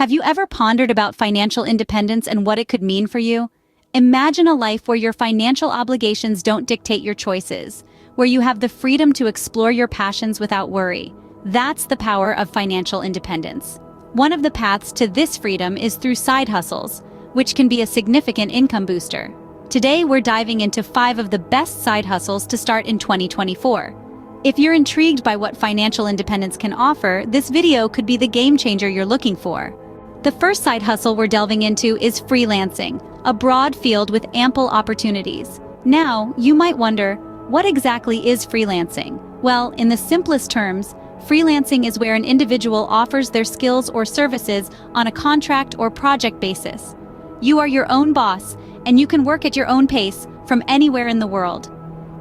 Have you ever pondered about financial independence and what it could mean for you? Imagine a life where your financial obligations don't dictate your choices, where you have the freedom to explore your passions without worry. That's the power of financial independence. One of the paths to this freedom is through side hustles, which can be a significant income booster. Today, we're diving into 5 of the best side hustles to start in 2024. If you're intrigued by what financial independence can offer, this video could be the game changer you're looking for. The first side hustle we're delving into is freelancing, a broad field with ample opportunities. Now, you might wonder, what exactly is freelancing? Well, in the simplest terms, freelancing is where an individual offers their skills or services on a contract or project basis. You are your own boss, and you can work at your own pace from anywhere in the world.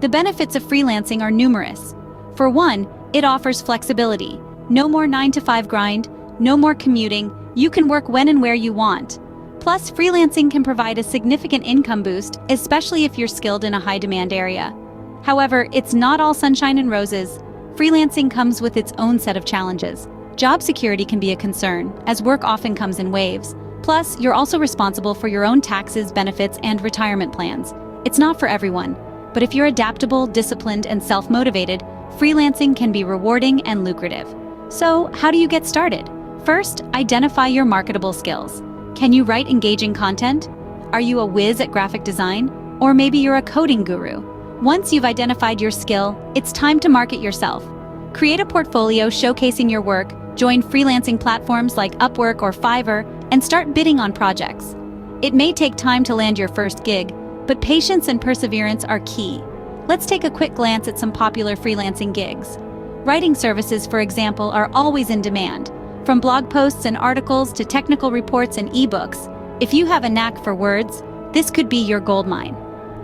The benefits of freelancing are numerous. For one, it offers flexibility. No more 9-to-5 grind, no more commuting. You can work when and where you want. Plus, freelancing can provide a significant income boost, especially if you're skilled in a high-demand area. However, it's not all sunshine and roses. Freelancing comes with its own set of challenges. Job security can be a concern, as work often comes in waves. Plus, you're also responsible for your own taxes, benefits, and retirement plans. It's not for everyone, but if you're adaptable, disciplined, and self-motivated, freelancing can be rewarding and lucrative. So, how do you get started? First, identify your marketable skills. Can you write engaging content? Are you a whiz at graphic design? Or maybe you're a coding guru. Once you've identified your skill, it's time to market yourself. Create a portfolio showcasing your work, join freelancing platforms like Upwork or Fiverr, and start bidding on projects. It may take time to land your first gig, but patience and perseverance are key. Let's take a quick glance at some popular freelancing gigs. Writing services, for example, are always in demand. From blog posts and articles to technical reports and ebooks, if you have a knack for words, this could be your goldmine.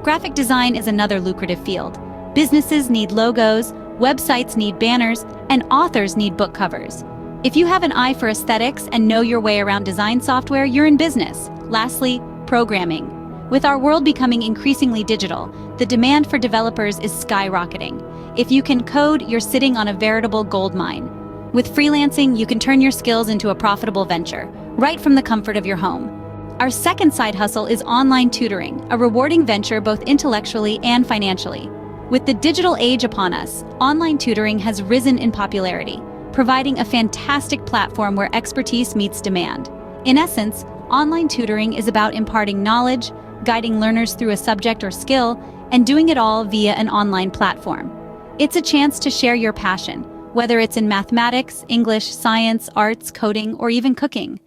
Graphic design is another lucrative field. Businesses need logos, websites need banners, and authors need book covers. If you have an eye for aesthetics and know your way around design software, you're in business. Lastly, programming. With our world becoming increasingly digital, the demand for developers is skyrocketing. If you can code, you're sitting on a veritable goldmine. With freelancing, you can turn your skills into a profitable venture, right from the comfort of your home. Our second side hustle is online tutoring, a rewarding venture both intellectually and financially. With the digital age upon us, online tutoring has risen in popularity, providing a fantastic platform where expertise meets demand. In essence, online tutoring is about imparting knowledge, guiding learners through a subject or skill, and doing it all via an online platform. It's a chance to share your passion, whether it's in mathematics, English, science, arts, coding, or even cooking.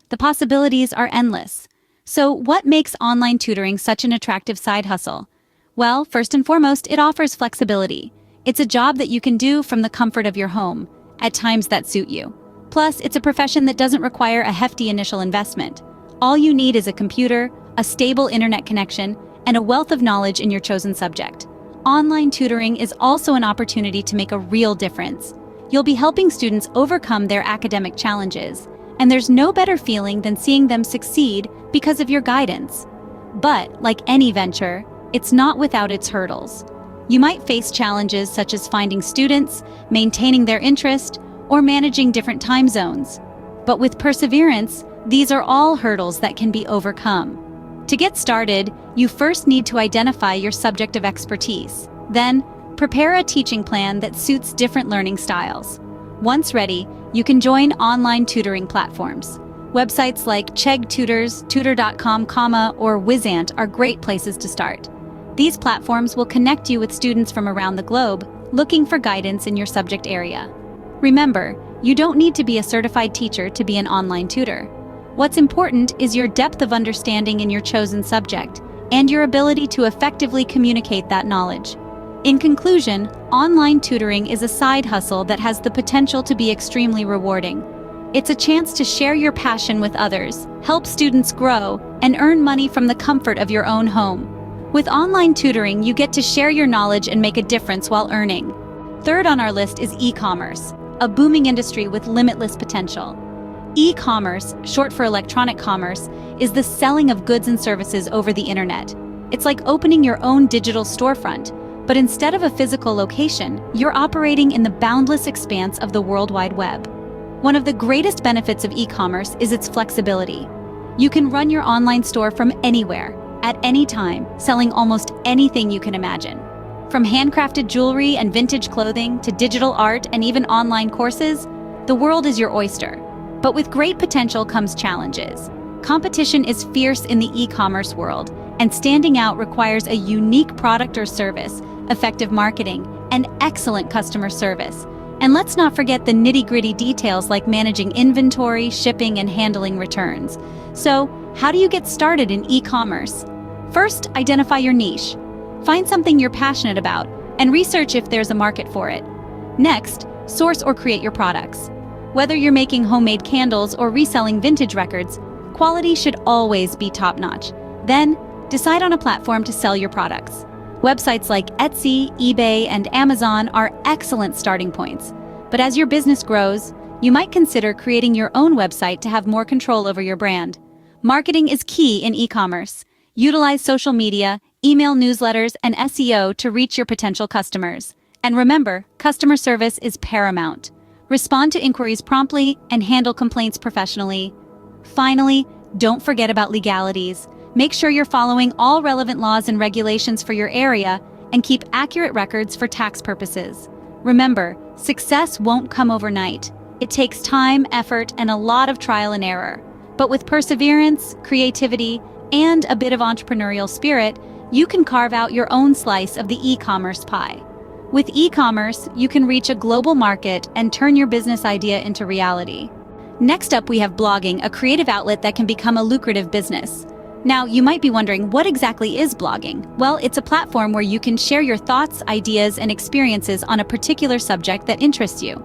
The possibilities are endless. So, what makes online tutoring such an attractive side hustle? Well, first and foremost, it offers flexibility. It's a job that you can do from the comfort of your home, at times that suit you. Plus, it's a profession that doesn't require a hefty initial investment. All you need is a computer, a stable internet connection, and a wealth of knowledge in your chosen subject. Online tutoring is also an opportunity to make a real difference. You'll be helping students overcome their academic challenges, and there's no better feeling than seeing them succeed because of your guidance. But, like any venture, it's not without its hurdles. You might face challenges such as finding students, maintaining their interest, or managing different time zones. But with perseverance, these are all hurdles that can be overcome. To get started, you first need to identify your subject of expertise. Then, prepare a teaching plan that suits different learning styles. Once ready, you can join online tutoring platforms. Websites like Chegg Tutors, Tutor.com, or Wizant are great places to start. These platforms will connect you with students from around the globe looking for guidance in your subject area. Remember, you don't need to be a certified teacher to be an online tutor. What's important is your depth of understanding in your chosen subject and your ability to effectively communicate that knowledge. In conclusion, online tutoring is a side hustle that has the potential to be extremely rewarding. It's a chance to share your passion with others, help students grow, and earn money from the comfort of your own home. With online tutoring, you get to share your knowledge and make a difference while earning. Third on our list is e-commerce, a booming industry with limitless potential. E-commerce, short for electronic commerce, is the selling of goods and services over the internet. It's like opening your own digital storefront, but instead of a physical location, you're operating in the boundless expanse of the World Wide Web. One of the greatest benefits of e-commerce is its flexibility. You can run your online store from anywhere, at any time, selling almost anything you can imagine. From handcrafted jewelry and vintage clothing to digital art and even online courses, the world is your oyster. But with great potential comes challenges. Competition is fierce in the e-commerce world, and standing out requires a unique product or service, effective marketing, and excellent customer service. And let's not forget the nitty-gritty details like managing inventory, shipping, and handling returns. So, how do you get started in e-commerce? First, identify your niche. Find something you're passionate about, and research if there's a market for it. Next, source or create your products. Whether you're making homemade candles or reselling vintage records, quality should always be top-notch. Then, decide on a platform to sell your products. Websites like Etsy, eBay, and Amazon are excellent starting points. But as your business grows, you might consider creating your own website to have more control over your brand. Marketing is key in e-commerce. Utilize social media, email newsletters, and SEO to reach your potential customers. And remember, customer service is paramount. Respond to inquiries promptly and handle complaints professionally. Finally, don't forget about legalities. Make sure you're following all relevant laws and regulations for your area and keep accurate records for tax purposes. Remember, success won't come overnight. It takes time, effort, and a lot of trial and error. But with perseverance, creativity, and a bit of entrepreneurial spirit, you can carve out your own slice of the e-commerce pie. With e-commerce, you can reach a global market and turn your business idea into reality. Next up, we have blogging, a creative outlet that can become a lucrative business. Now, you might be wondering, what exactly is blogging? Well, it's a platform where you can share your thoughts, ideas, and experiences on a particular subject that interests you.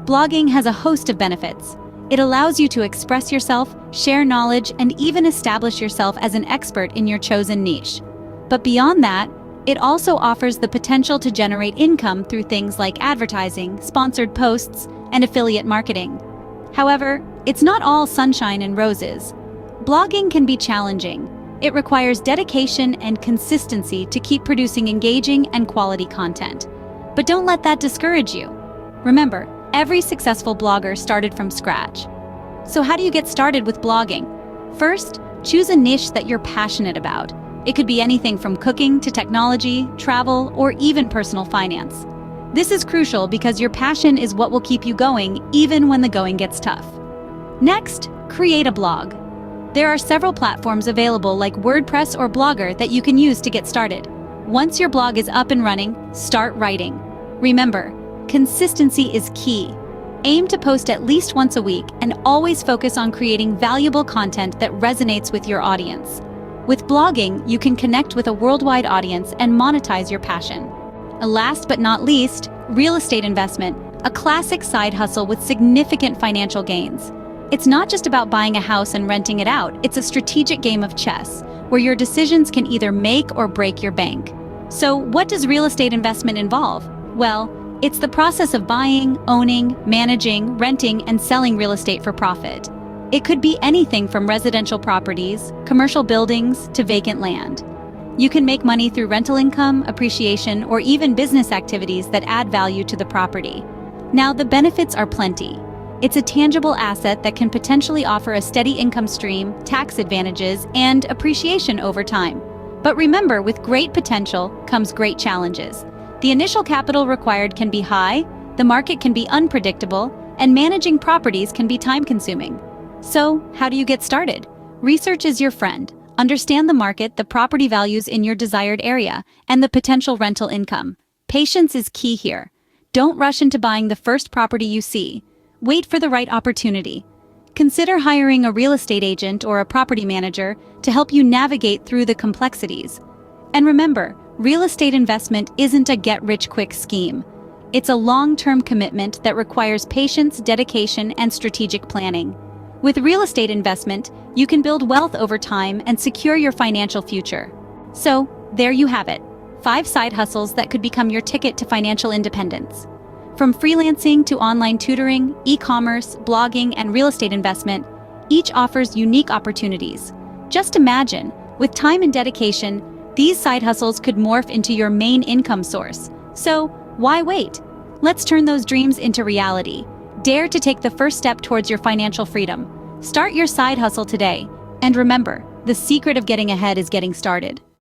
Blogging has a host of benefits. It allows you to express yourself, share knowledge, and even establish yourself as an expert in your chosen niche. But beyond that, it also offers the potential to generate income through things like advertising, sponsored posts, and affiliate marketing. However, it's not all sunshine and roses. Blogging can be challenging. It requires dedication and consistency to keep producing engaging and quality content. But don't let that discourage you. Remember, every successful blogger started from scratch. So how do you get started with blogging? First, choose a niche that you're passionate about. It could be anything from cooking to technology, travel, or even personal finance. This is crucial because your passion is what will keep you going even when the going gets tough. Next, create a blog. There are several platforms available like WordPress or Blogger that you can use to get started. Once your blog is up and running, start writing. Remember, consistency is key. Aim to post at least once a week and always focus on creating valuable content that resonates with your audience. With blogging, you can connect with a worldwide audience and monetize your passion. Last but not least, real estate investment, a classic side hustle with significant financial gains. It's not just about buying a house and renting it out, it's a strategic game of chess, where your decisions can either make or break your bank. So, what does real estate investment involve? Well, it's the process of buying, owning, managing, renting, and selling real estate for profit. It could be anything from residential properties, commercial buildings, to vacant land. You can make money through rental income, appreciation, or even business activities that add value to the property. Now, the benefits are plenty. It's a tangible asset that can potentially offer a steady income stream, tax advantages, and appreciation over time. But remember, with great potential comes great challenges. The initial capital required can be high, the market can be unpredictable, and managing properties can be time-consuming. So, how do you get started? Research is your friend. Understand the market, the property values in your desired area, and the potential rental income. Patience is key here. Don't rush into buying the first property you see. Wait for the right opportunity. Consider hiring a real estate agent or a property manager to help you navigate through the complexities. And remember, real estate investment isn't a get-rich-quick scheme. It's a long-term commitment that requires patience, dedication, and strategic planning. With real estate investment, you can build wealth over time and secure your financial future. So, there you have it. 5 side hustles that could become your ticket to financial independence. From freelancing to online tutoring, e-commerce, blogging, and real estate investment, each offers unique opportunities. Just imagine, with time and dedication, these side hustles could morph into your main income source. So, why wait? Let's turn those dreams into reality. Dare to take the first step towards your financial freedom. Start your side hustle today. And remember, the secret of getting ahead is getting started.